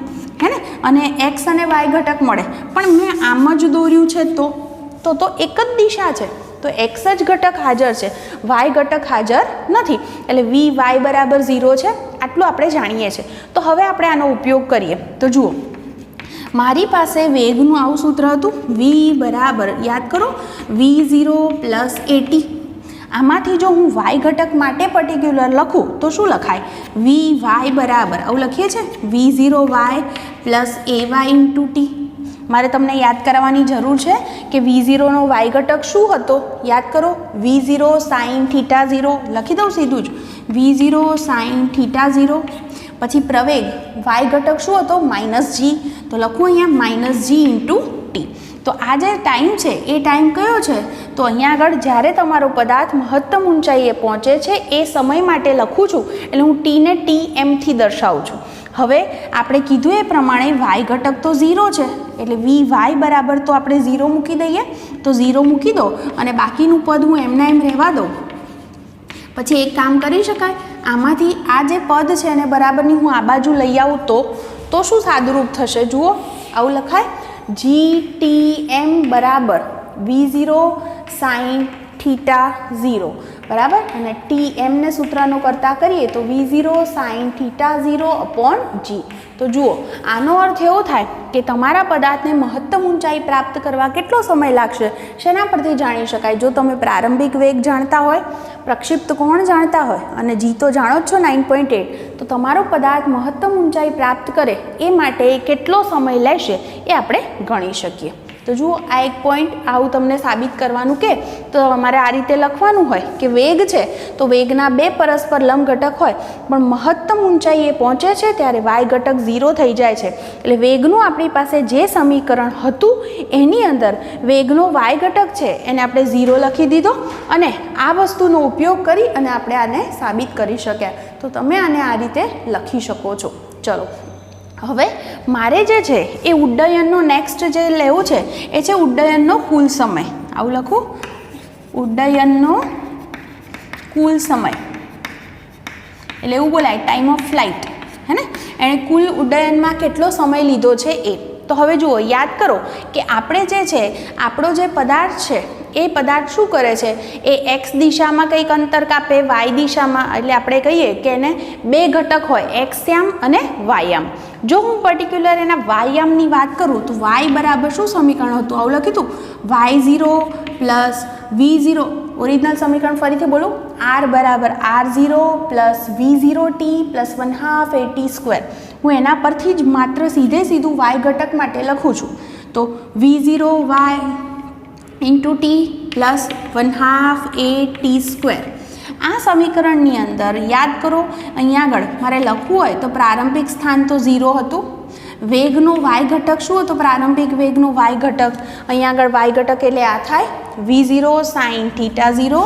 હે ને? અને એક્સ અને વાય ઘટક મળે. પણ મેં આમ જ દોર્યું છે તો એક જ દિશા છે, તો એક્સ જ ઘટક હાજર છે, વાય ઘટક હાજર નથી, એટલે વી વાય બરાબર 0 છે. આટલું આપણે જાણીએ છીએ. તો હવે આપણે આનો ઉપયોગ કરીએ. તો જુઓ, મારી પાસે વેગનું આવું સૂત્ર હતું, v બરાબર, યાદ કરો, V0 + AT. આમાંથી જો હું વાય ઘટક માટે પર્ટિક્યુલર લખું તો શું લખાય? વી વાય બરાબર, આવું લખીએ છીએ, V0y + AY × t. મારે તમને યાદ કરાવવાની જરૂર છે કે V0નો વાય ઘટક શું હતો? યાદ કરો, V0 sin θ0. લખી દઉં સીધું જ, V0 sin θ0. પછી પ્રવેગ વાય ઘટક શું હતો? -g. તો લખું અહીંયા -g × t. તો આ જે ટાઈમ છે એ ટાઈમ કયો છે? તો અહીંયા આગળ જ્યારે તમારો પદાર્થ મહત્તમ ઊંચાઈએ પહોંચે છે એ સમય માટે લખું છું, એટલે હું t ને TM થી દર્શાવું છું. હવે આપણે કીધું એ પ્રમાણે વાય ઘટક તો 0 છે, એટલે Vy બરાબર તો આપણે 0 મૂકી દઈએ. તો 0 મૂકી દો અને બાકીનું પદ હું એમના એમ રહેવા દઉં. પછી એક કામ કરી શકાય, આમાંથી આ જે પદ છે એને બરાબરની હું આ બાજુ લઈ આવું તો શું સાદુરૂપ થશે? જુઓ, આવું લખાય GTM બરાબર V0 sin θ0 બરાબર, અને TM ને સૂત્રનો કરતા કરીએ તો V0 sin θ0 upon G. તો જુઓ, આનો અર્થ એવો થાય કે તમારા પદાર્થને મહત્તમ ઊંચાઈ પ્રાપ્ત કરવા કેટલો સમય લાગશે, શેના પરથી જાણી શકાય? જો તમે પ્રારંભિક વેગ જાણતા હોય, પ્રક્ષિપ્ત કોણ જાણતા હોય અને G તો જાણો જ છો 9.8, તો તમારો પદાર્થ મહત્તમ ઊંચાઈ પ્રાપ્ત કરે એ માટે કેટલો સમય લેશે એ આપણે ગણી શકીએ. તો જુઓ, આ એક પોઈન્ટ આવું તમને સાબિત કરવાનું કે તો અમારે આ રીતે લખવાનું હોય કે વેગ છે તો વેગના બે પરસ્પર લંબ ઘટક હોય, પણ મહત્તમ ઊંચાઈ એ પહોંચે છે ત્યારે y ઘટક 0 થઈ જાય છે. એટલે વેગનું આપણી પાસે જે સમીકરણ હતું એની અંદર વેગનો y ઘટક છે એને આપણે 0 લખી દીધો, અને આ વસ્તુનો ઉપયોગ કરી અને આપણે આને સાબિત કરી શક્યા. તો તમે આને આ રીતે લખી શકો છો. ચલો, હવે મારે જે છે એ ઉડ્ડયનનો નેક્સ્ટ જે લેવું છે એ છે ઉડ્ડયનનો કુલ સમય. આવું લખું, ઉડ્ડયનનો કુલ સમય એટલે એવું બોલાય ટાઈમ ઓફ ફ્લાઇટ, હે ને? એણે કુલ ઉડ્ડયનમાં કેટલો સમય લીધો છે એ. તો હવે જુઓ, યાદ કરો કે આપણે જે છે આપણો જે પદાર્થ છે એ પદાર્થ શું કરે છે, એ x દિશામાં કંઈક અંતર કાપે, y દિશામાં, એટલે આપણે કહીએ કે એને બે ઘટક હોય, x યામ અને y યામ. જો હું પર્ટિક્યુલર એના y યામની વાત કરું તો y બરાબર શું સમીકરણ હતું? આવું લખ્યું હતું y0 પ્લસ v0. ઓરિજિનલ સમીકરણ ફરીથી બોલું, r બરાબર r0 plus v0t plus 1/2 at². હું એના પરથી જ માત્ર સીધું y ઘટક માટે લખું છું. તો v0y into T plus 1/2 at². આ સમીકરણની અંદર યાદ કરો, અહીંયા આગળ મારે લખવું હોય તો પ્રારંભિક સ્થાન તો 0 હતું, વેગનો y ઘટક શું હતો? પ્રારંભિક વેગનો y ઘટક, અહીંયા આગળ y ઘટક એટલે આ થાય V0 sin θ0,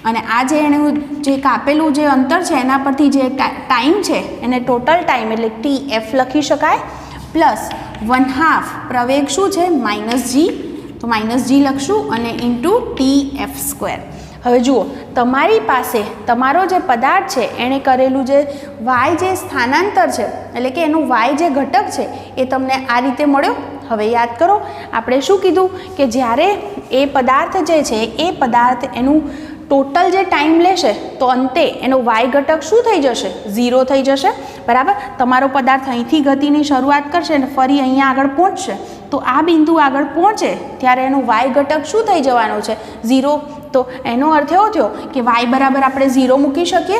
અને આ જે એનું જે કાપેલું જે અંતર છે એના પરથી જે ટાઈમ છે એને ટોટલ ટાઈમ એટલે TF લખી શકાય, પ્લસ 1/2 પ્રવેગ શું છે? -g, તો -g લખશું, અને ઇન્ટુ TF². હવે જુઓ, તમારી પાસે તમારો જે પદાર્થ છે એણે કરેલું જે y જે સ્થાનાંતર છે એટલે કે એનું y જે ઘટક છે એ તમને આ રીતે મળ્યો. હવે યાદ કરો, આપણે શું કીધું કે જ્યારે એ પદાર્થ જે છે એ પદાર્થ એનું ટોટલ જે ટાઈમ લેશે તો અંતે એનો y ઘટક શું થઈ જશે? 0 થઈ જશે, બરાબર. તમારો પદાર્થ અહીંથી ગતિની શરૂઆત કરશે અને ફરી અહીંયા આગળ પહોંચશે, તો આ બિંદુ આગળ પહોંચે ત્યારે એનો y ઘટક શું થઈ જવાનો છે? 0. તો એનો અર્થ એવો થયો કે y બરાબર આપણે 0 મૂકી શકીએ.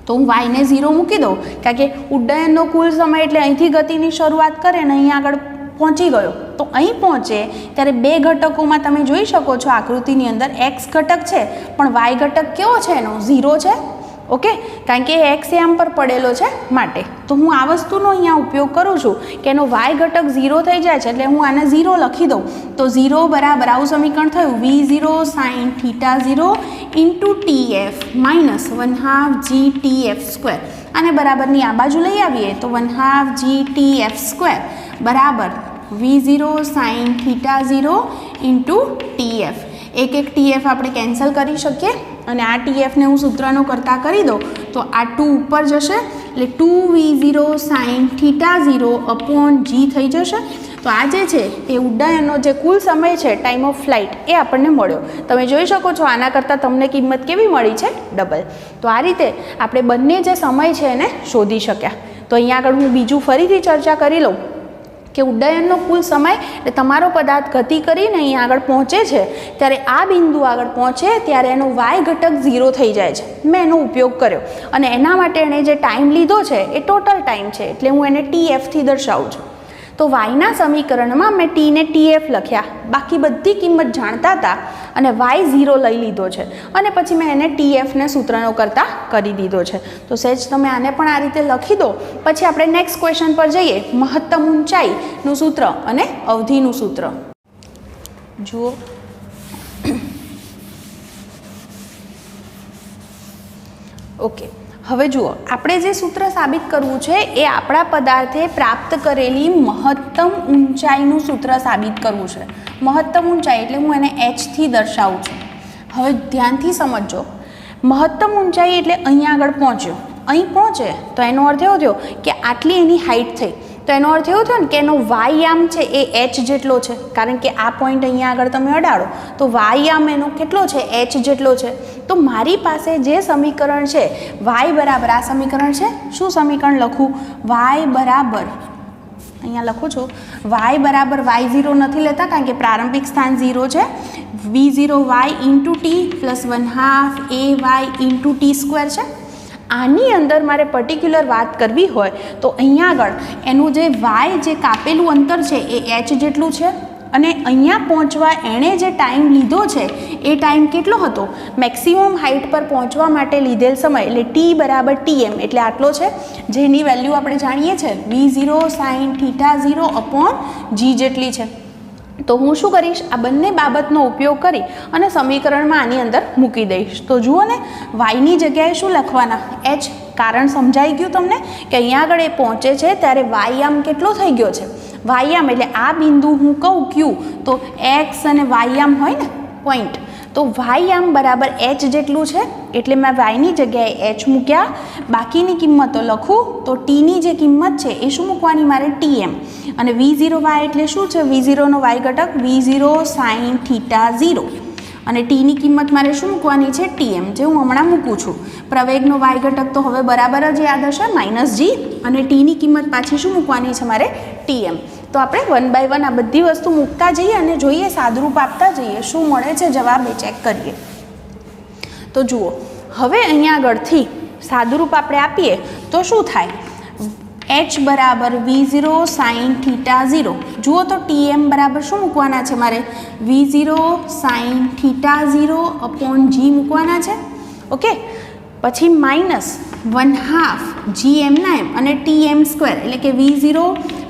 તો હું y ને 0 મૂકી દઉં, કારણ કે ઉડ્ડયનનો કુલ સમય એટલે અહીંથી ગતિની શરૂઆત કરે ને અહીંયા આગળ પહોંચી ગયો. તો અહીં પહોંચે ત્યારે બે ઘટકોમાં તમે જોઈ શકો છો આકૃતિની અંદર x ઘટક છે પણ y ઘટક કેવો છે? એનો 0 છે. ઓકે, કારણ કે x યામ પર પડેલો છે માટે. તો હું આ વસ્તુનો અહીંયા ઉપયોગ કરું છું કે એનો y ઘટક 0 થઈ જાય છે એટલે હું આને 0 લખી દઉં. તો 0 બરાબર આવું સમીકરણ થયું V0 sin θ0 into TF minus 1/2 GTF². આને બરાબરની આ બાજુ લઈ આવીએ તો 1/2 GTF² બરાબર V0 sin θ0 ઇન્ટુ TF. એક TF આપણે કેન્સલ કરી શકીએ અને આ TFને હું સૂત્રનો કરતા કરી દઉં તો આ 2 ઉપર જશે એટલે 2V0 sin θ0 upon G થઈ જશે. તો આ જે છે એ ઉડ્ડયનનો જે કુલ સમય છે ટાઈમ ઓફ ફ્લાઇટ એ આપણને મળ્યો. તમે જોઈ શકો છો આના કરતાં તમને કિંમત કેવી મળી છે? ડબલ. તો આ રીતે આપણે બંને જે સમય છે એને શોધી શક્યા. તો અહીંયા આગળ હું બીજું ફરીથી ચર્ચા કરી લઉં કે ઉડ્ડયનનો કુલ સમય એટલે તમારો પદાર્થ ગતિ કરીને અહીંયા આગળ પહોંચે છે ત્યારે આ બિંદુ આગળ પહોંચે ત્યારે એનો y ઘટક 0 થઈ જાય છે. મેં એનો ઉપયોગ કર્યો અને એના માટે એણે જે ટાઈમ લીધો છે એ ટોટલ ટાઈમ છે એટલે હું એને TFથી દર્શાવું છું. તો yના સમીકરણમાં મેં t ને TF લખ્યા, બાકી બધી કિંમત જાણતા હતા અને y 0 લઈ લીધો છે અને પછી મેં એને TFને સૂત્રનો કરતા કરી દીધો છે. તો સહેજ તમે આને પણ આ રીતે લખી દો. પછી આપણે નેક્સ્ટ ક્વેશ્ચન પર જઈએ, મહત્તમ ઊંચાઈનું સૂત્ર અને અવધિનું સૂત્ર. જુઓ, ઓકે, હવે જુઓ, આપણે જે સૂત્ર સાબિત કરવું છે એ આપણા પદાર્થે પ્રાપ્ત કરેલી મહત્તમ ઊંચાઈનું સૂત્ર સાબિત કરવું છે. મહત્તમ ઊંચાઈ એટલે હું એને h થી દર્શાવું છું. હવે ધ્યાનથી સમજજો, મહત્તમ ઊંચાઈ એટલે અહીંયા આગળ પહોંચ્યો, અહીં પહોંચે તો એનો અર્થ એવો થયો કે આટલી એની હાઇટ થઈ, તો એનો અર્થ એવો થયો ને કે એનો વાય આમ છે એ h જેટલો છે, કારણ કે આ પોઈન્ટ અહીંયા આગળ તમે અડાડો તો વાય આમ એનો કેટલો છે, h જેટલો છે. તો મારી પાસે જે સમીકરણ છે y બરાબર આ સમીકરણ છે, શું સમીકરણ લખું, y બરાબર અહીંયા લખું છું, y બરાબર y0 નથી લેતા કારણ કે પ્રારંભિક સ્થાન 0 છે, v0y into T plus 1/2 ay into T square છે. આની અંદર મારે પર્ટિક્યુલર વાત કરવી હોય તો અહીંયા આગળ એનું જે y જે કાપેલું અંતર છે એ h જેટલું છે, અને અહીંયા પહોંચવા એણે જે ટાઈમ લીધો છે એ ટાઈમ કેટલો હતો, મેક્સિમમ હાઇટ પર પહોંચવા માટે લીધેલ સમય એટલે t બરાબર tm એટલે આટલો છે, જેની વેલ્યુ આપણે જાણીએ છીએ v0 sin θ0 અપોન g જેટલી છે. તો હું શું કરીશ, આ બંને બાબતનો ઉપયોગ કરી અને સમીકરણમાં આની અંદર મૂકી દઈશ. તો જુઓ ને, વાયની જગ્યાએ શું લખવાના, h. કારણ સમજાઈ ગયું તમને કે અહીંયા આગળ એ પહોંચે છે ત્યારે વાય આમ કેટલો થઈ ગયો છે, વાય આમ એટલે આ બિંદુ હું કહું ક્યુ તો x અને વાય આમ હોય ને પોઈન્ટ, તો વાય આમ બરાબર h જેટલું છે એટલે મેં વાયની જગ્યાએ h મૂક્યા, બાકીની કિંમતો લખું તો ટીની જે કિંમત છે એ શું મૂકવાની મારે tm, અને v0y એટલે શું છે, v0નો y ઘટક v0 sin θ0, અને ટીની કિંમત મારે શું મૂકવાની છે tm, જે હું હમણાં મૂકું છું. પ્રવેગનો y ઘટક તો હવે બરાબર જ યાદ હશે -g, અને ટીની કિંમત પાછી શું મૂકવાની છે મારે tm. તો આપણે 1 બાય 1 આ બધી વસ્તુ મૂકતા જઈએ અને જોઈએ, સાદુરૂપ આપતા જઈએ, શું મળે છે જવાબ એ ચેક કરીએ. તો જુઓ, હવે અહીંયા આગળથી સાદુરૂપ આપણે આપીએ તો શું થાય, h બરાબર v0 sin θ0, જુઓ તો tm બરાબર શું મૂકવાના છે મારે, v0 sin θ0 અપોન g મૂકવાના છે. ઓકે, પછી -1/2 gm ના એમ અને tm સ્ક્વેર એટલે કે v0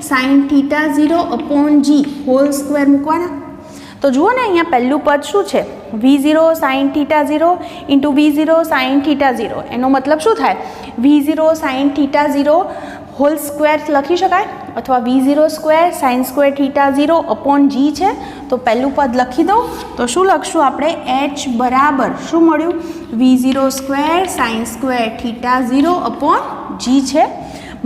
sin θ0 upon g whole square મૂકવાના. તો જુઓ ને, અહીંયા પહેલું પદ શું છે, v0 sin θ0 into v0 sin θ0, એનો મતલબ શું થાય, v0 sin θ0 હોલ સ્ક્વેર લખી શકાય, અથવા v0 square sin square θ0 upon g છે. તો પહેલું પદ લખી દઉં તો શું લખશું આપણે, h બરાબર શું મળ્યું, v0 square sin square θ0 upon g છે,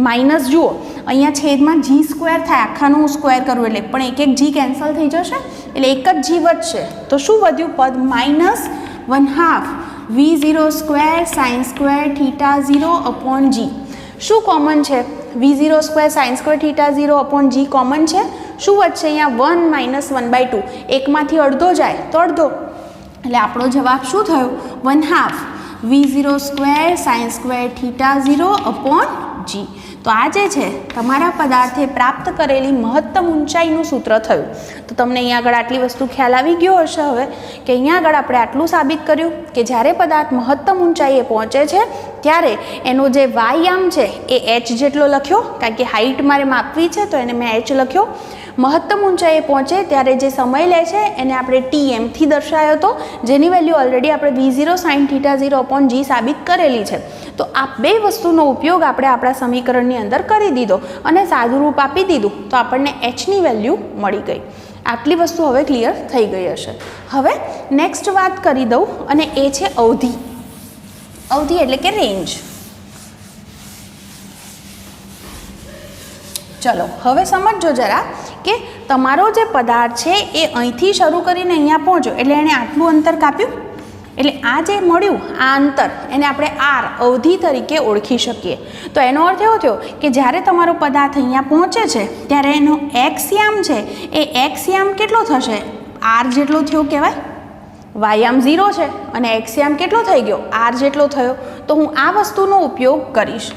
માઇનસ જુઓ અહીંયા છેદમાં g સ્ક્વેર થાય, આખાનું હું સ્ક્વેર કરું એટલે પણ એક એક g કેન્સલ થઈ જશે એટલે એક જ g વધશે, તો શું વધ્યું પદ, -1/2 v0 square sin square θ0 upon g. શું કોમન છે, v0 square sin square θ0 upon g common છે, શું વધશે અહીંયા 1 - 1/2, એકમાંથી અડધો જાય તો અડધો, એટલે આપણો જવાબ શું થયો, 1/2 v0 square sin square θ0 upon g. તો આ જે છે તમારા પદાર્થે પ્રાપ્ત કરેલી મહત્તમ ઊંચાઈનું સૂત્ર થયું. તો તમને અહીંયા આગળ આટલી વસ્તુ ખ્યાલ આવી ગયો હશે હવે કે અહીંયા આગળ આપણે આટલું સાબિત કર્યું કે જ્યારે પદાર્થ મહત્તમ ઊંચાઈએ પહોંચે છે ત્યારે એનો જે વાય આમ છે એ h જેટલો લખ્યો, કારણ કે હાઇટ મારે માપવી છે તો એને મેં h લખ્યો. મહત્તમ ઊંચાઈએ પહોંચે ત્યારે જે સમય લે છે એને આપણે tm થી દર્શાવ્યો હતો, જેની વેલ્યુ ઓલરેડી આપણે v0 sin θ0 અપોન g સાબિત કરેલી છે. તો આ બે વસ્તુનો ઉપયોગ આપણે આપણા સમીકરણની અંદર કરી દીધો અને સાદુરૂપ આપી દીધું તો આપણને hની વેલ્યુ મળી ગઈ. આટલી વસ્તુ હવે ક્લિયર થઈ ગઈ હશે. હવે નેક્સ્ટ વાત કરી દઉં અને એ છે અવધિ. અવધિ એટલે કે રેન્જ. ચલો હવે સમજો જરા કે તમારો જે પદાર્થ છે એ અહીંથી શરૂ કરીને અહીંયા પહોંચ્યો એટલે એણે આટલું અંતર કાપ્યું, એટલે આ જે મળ્યું આ અંતર એને આપણે r અવધિ તરીકે ઓળખી શકીએ. તો એનો અર્થ એવો થયો કે જ્યારે તમારો પદાર્થ અહીંયા પહોંચે છે ત્યારે એનો x યામ છે એ x યામ કેટલો થશે, r જેટલો થયો કહેવાય. y યામ 0 છે અને x યામ કેટલો થઈ ગયો, r જેટલો થયો. તો હું આ વસ્તુનો ઉપયોગ કરીશ,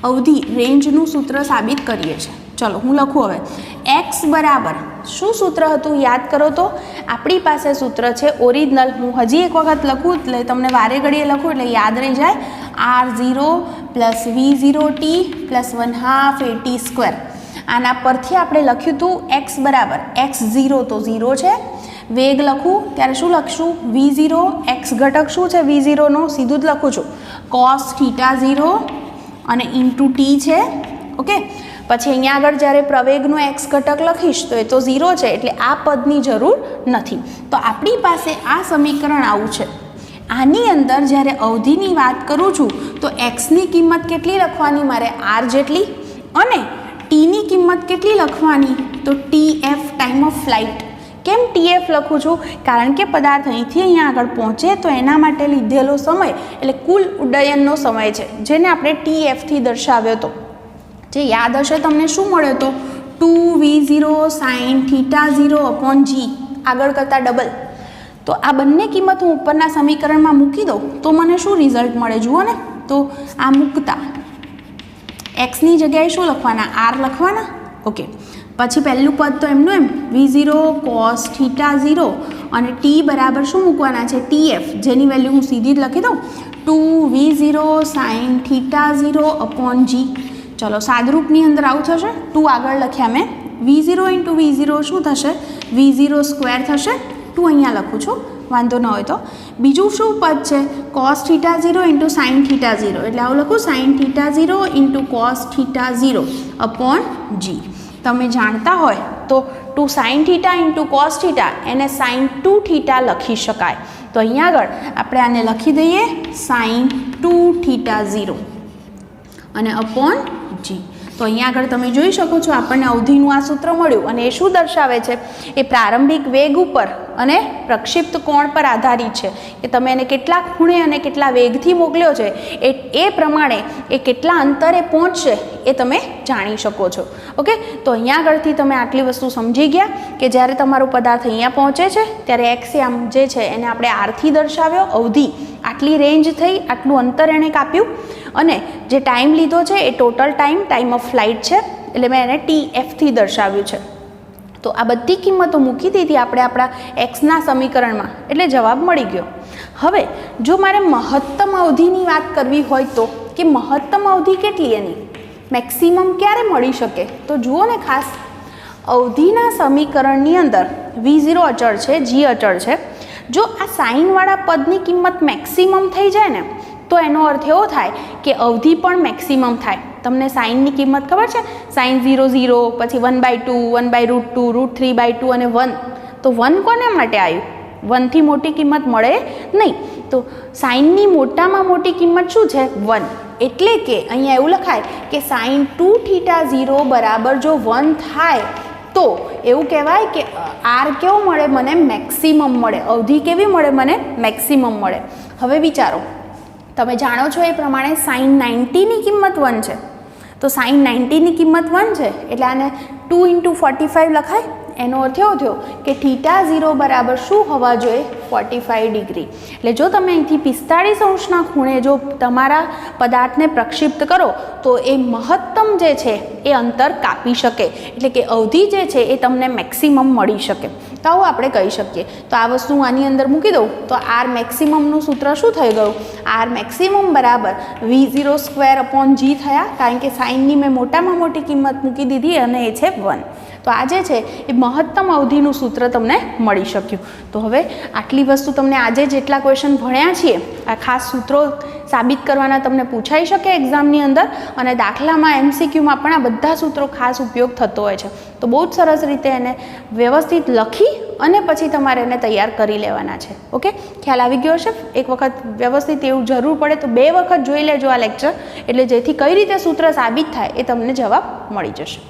અવધિ રેન્જનું સૂત્ર સાબિત કરીએ છીએ. ચલો હું લખું હવે, x બરાબર શું સૂત્ર હતું યાદ કરો તો, આપણી પાસે સૂત્ર છે ઓરિજિનલ, હું હજી એક વખત લખું એટલે તમને વારે ઘડીએ લખું એટલે યાદ રહી જાય, r0 + v0t + 1/2 at સ્ક્વેર. આના પરથી આપણે લખ્યું હતું x બરાબર x0 તો 0 છે, વેગ લખું ત્યારે શું લખશું, v0 x ઘટક શું છે v0નો, સીધું જ લખું છું cos θ0 અને ઇન્ટુ t છે. ઓકે, પછી અહીંયા આગળ જ્યારે પ્રવેગનો એક્સ ઘટક લખીશ તો એ તો 0 છે, એટલે આ પદની જરૂર નથી. તો આપણી પાસે આ સમીકરણ આવું છે. આની અંદર જ્યારે અવધિની વાત કરું છું તો એક્સની કિંમત કેટલી લખવાની મારે? આર જેટલી. અને ટીની કિંમત કેટલી લખવાની? તો TF ટાઈમ ઓફ ફ્લાઇટ. કેમ TF લખું છું? કારણ કે પદાર્થ અહીંથી અહીંયા આગળ પહોંચે તો એના માટે લીધેલો સમય એટલે કુલ ઉડ્ડયનનો સમય છે, જેને આપણે TFથી દર્શાવ્યો હતો. જે યાદ હશે તમને શું મળ્યો હતો? 2v0 sin θ0/g, આગળ કરતાં ડબલ. તો આ બંને કિંમત હું ઉપરના સમીકરણમાં મૂકી દઉં તો મને શું રિઝલ્ટ મળે જુઓ ને. તો આ મૂકતા એક્સની જગ્યાએ શું લખવાના? આર લખવાના. ઓકે, પછી પહેલું પદ તો એમનું એમ v0 cos θ0 અને t બરાબર શું મૂકવાના છે? TF, જેની વેલ્યુ હું સીધી જ લખી દઉં 2v0 sin θ0/g. ચલો સાદરૂપની અંદર આવું થશે. 2 આગળ લખ્યા મેં. v0 × v0 શું થશે? v0 સ્ક્વેર થશે. 2 અહીંયા લખું છું, વાંધો ન હોય તો. બીજું શું પદ છે? cos θ0 × sin θ0, એટલે આવું લખું sin θ0 × cos θ0/g. તમે જાણતા હોય તો 2 sin θ × cos θ એને sin 2θ લખી શકાય. તો અહીંયા આગળ આપણે આને લખી દઈએ sin 2θ0 અને /g. તો અહીંયા આગળ તમે જોઈ શકો છો આપણને અવધિનું આ સૂત્ર મળ્યું, અને એ શું દર્શાવે છે? એ પ્રારંભિક વેગ ઉપર અને પ્રક્ષિપ્ત કોણ પર આધારિત છે કે તમે એને કેટલા ખૂણે અને કેટલા વેગથી મોકલ્યો છે, એ પ્રમાણે એ કેટલા અંતરે પહોંચશે એ તમે જાણી શકો છો. ઓકે, તો અહીંયા આગળથી તમે આટલી વસ્તુ સમજી ગયા કે જ્યારે તમારો પદાર્થ અહીંયા પહોંચે છે ત્યારે એક્સ આમ જે છે એને આપણે આરથી દર્શાવ્યો. અવધિ આટલી રેન્જ થઈ, આટલું અંતર એણે કાપ્યું, અને જે ટાઈમ લીધો છે એ ટોટલ ટાઈમ ઓફ ફ્લાઇટ છે, એટલે મેં એને TFથી દર્શાવ્યું છે. તો આ બધી કિંમતો મૂકી દીધી આપણે આપણા એક્સના સમીકરણમાં, એટલે જવાબ મળી ગયો. હવે જો મારે મહત્તમ અવધિની વાત કરવી હોય તો કે મહત્તમ અવધિ કેટલી એની, મેક્સિમમ ક્યારે મળી શકે? તો જુઓ ને ખાસ, અવધિના સમીકરણની અંદર v0 અચળ છે, g અચળ છે. જો આ સાઇનવાળા પદની કિંમત મેક્સિમમ થઈ જાય ને તો એનો અર્થ એવો થાય કે અવધિ પણ મેક્સિમમ થાય. તમને સાઇનની કિંમત ખબર છે? sin 0 0, પછી 1/2, 1/√2, √3/2 અને 1. તો 1 કોને માટે આવ્યું? 1થી મોટી કિંમત મળે નહીં. તો સાઇનની મોટામાં મોટી કિંમત શું છે? 1. એટલે કે અહીંયા એવું લખાય કે sin 2θ0 બરાબર જો 1 થાય તો એવું કહેવાય કે આર કેવો મળે મને? મેક્સિમમ મળે. અવધિ કેવી મળે મને? મેક્સિમમ મળે. હવે વિચારો, તમે જાણો છો એ પ્રમાણે sin 90ની કિંમત 1 છે. તો sin 90ની કિંમત 1 છે એટલે આને 2 × 45 લખાય. એનો અર્થ એવો થયો કે θ0 બરાબર શું હોવા જોઈએ? 45 ડિગ્રી. એટલે જો તમે અહીંથી 45 અંશના ખૂણે જો તમારા પદાર્થને પ્રક્ષિપ્ત કરો તો એ મહત્તમ જે છે એ અંતર કાપી શકે, એટલે કે અવધિ જે છે એ તમને મેક્સિમમ મળી શકે. તો આવું આપણે કહી શકીએ. તો આ વસ્તુ હું આની અંદર મૂકી દઉં તો આર મેક્સિમમનું સૂત્ર શું થઈ ગયું? આર મેક્સિમમ બરાબર v0² / g થયા, કારણ કે સાઇનની મેં મોટામાં મોટી કિંમત મૂકી દીધી અને એ છે 1. તો આ જે છે એ મહત્તમ અવધિનું સૂત્ર તમને મળી શક્યું. તો હવે આટલી વસ્તુ તમને આજે જેટલા ક્વેશ્ચન ભણ્યા છીએ આ ખાસ સૂત્રો સાબિત કરવાના તમને પૂછાઈ શકે એક્ઝામની અંદર, અને દાખલામાં MCQમાં પણ આ બધા સૂત્રો ખાસ ઉપયોગ થતો હોય છે. તો બહુ જ સરસ રીતે એને વ્યવસ્થિત લખી અને પછી તમારે એને તૈયાર કરી લેવાના છે. ઓકે, ખ્યાલ આવી ગયો હશે? એક વખત વ્યવસ્થિત એવું જરૂર પડે તો 2 વખત જોઈ લેજો આ લેક્ચર, એટલે જેથી કઈ રીતે સૂત્ર સાબિત થાય એ તમને જવાબ મળી જશે.